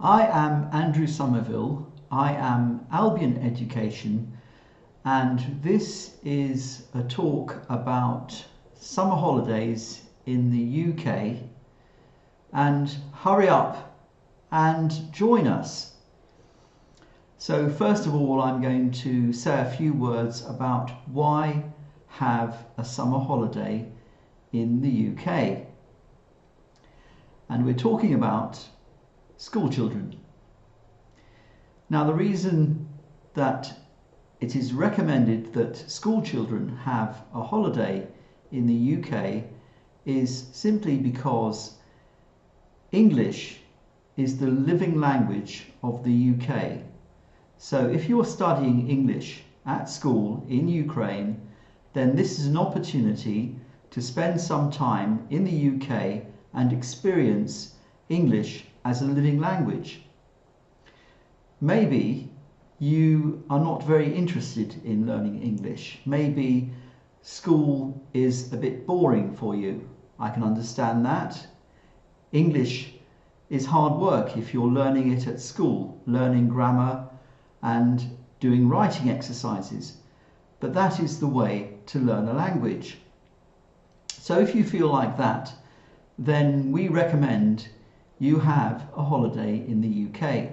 I am Andrew Somerville. I am Albion Education, and this is a talk about summer holidays in the UK. And hurry up and join us. So first of all, I'm going to say a few words about why have a summer holiday in the UK. And we're talking about school children. Now, the reason that it is recommended that school children have a holiday in the UK is simply because English is the living language of the UK. So if you're studying English at school in Ukraine, then this is an opportunity to spend some time in the UK and experience English as a living language. Maybe you are not very interested in learning English. Maybe school is a bit boring for you. I can understand that. English is hard work if you're learning it at school, learning grammar and doing writing exercises. But that is the way to learn a language. So if you feel like that, then we recommend you have a holiday in the UK,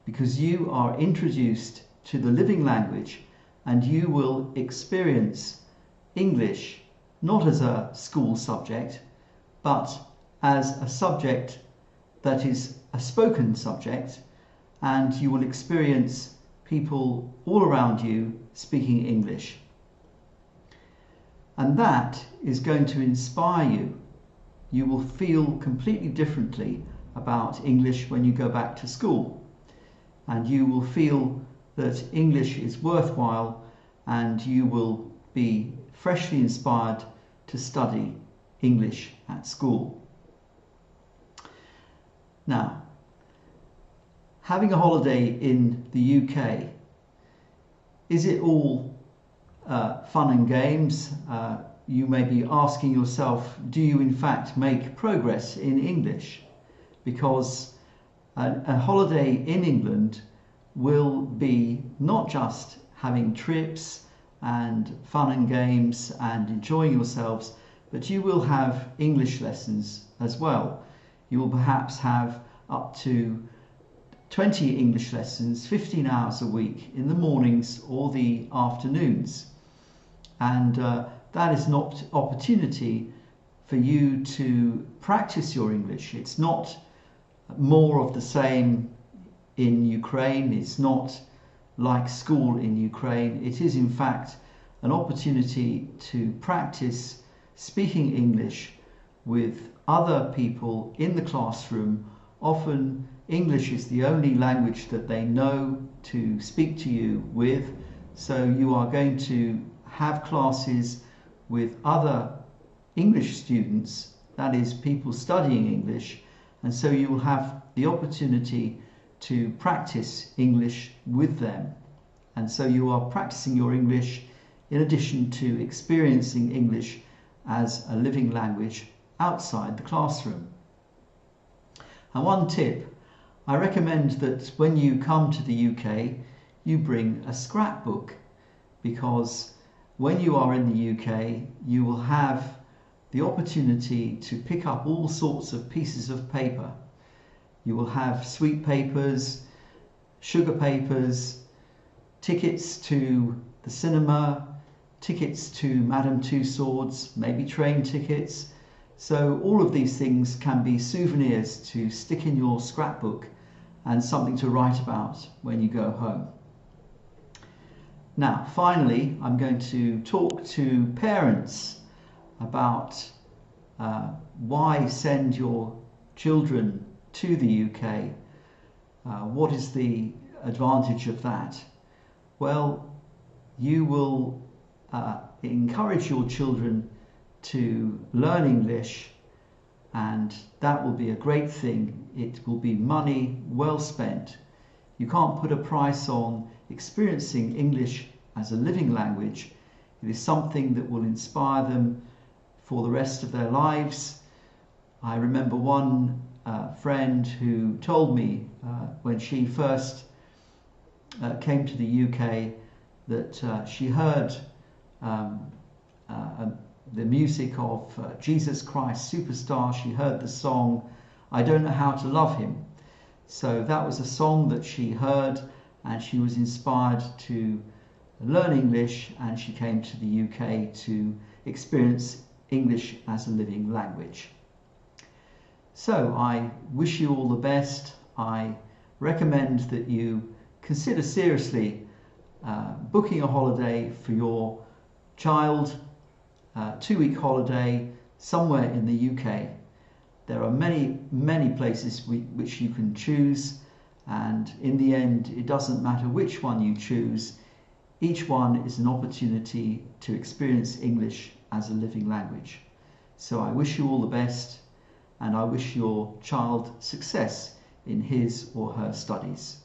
because you are introduced to the living language and you will experience English not as a school subject, but as a subject that is a spoken subject, and you will experience people all around you speaking English. And that is going to inspire you. You will feel completely differently about English when you go back to school, and you will feel that English is worthwhile, and you will be freshly inspired to study English at school. Now, having a holiday in the UK, is it all fun and games? You may be asking yourself, do you in fact make progress in English? Because a holiday in England will be not just having trips and fun and games and enjoying yourselves, but you will have English lessons as well. You will perhaps have up to 20 English lessons, 15 hours a week in the mornings or the afternoons. And that is an opportunity for you to practice your English. It's not more of the same in Ukraine. It's not like school in Ukraine. It is in fact an opportunity to practice speaking English with other people in the classroom. Often English is the only language that they know to speak to you with, so you are going to have classes with other English students, that is, people studying English, and so you will have the opportunity to practice English with them. And so you are practicing your English in addition to experiencing English as a living language outside the classroom. And one tip, I recommend that when you come to the UK, you bring a scrapbook, because when you are in the UK, you will have the opportunity to pick up all sorts of pieces of paper. You will have sweet papers, sugar papers, tickets to the cinema, tickets to Madame Tussauds, maybe train tickets. So all of these things can be souvenirs to stick in your scrapbook and something to write about when you go home. Now, finally, I'm going to talk to parents about why send your children to the UK. What is the advantage of that? Well, you will encourage your children to learn English, and that will be a great thing. It will be money well spent. You can't put a price on experiencing English as a living language. It is something that will inspire them for the rest of their lives. I remember one friend who told me when she first came to the UK that she heard the music of Jesus Christ Superstar. She heard the song I Don't Know How to Love Him. So that was a song that she heard, and she was inspired to learn English, and she came to the UK to experience English as a living language. So I wish you all the best. I recommend that you consider seriously booking a holiday for your child, 2-week holiday somewhere in the UK. There are many places which you can choose, and in the end it doesn't matter which one you choose. Each one is an opportunity to experience English as a living language. So I wish you all the best, and I wish your child success in his or her studies.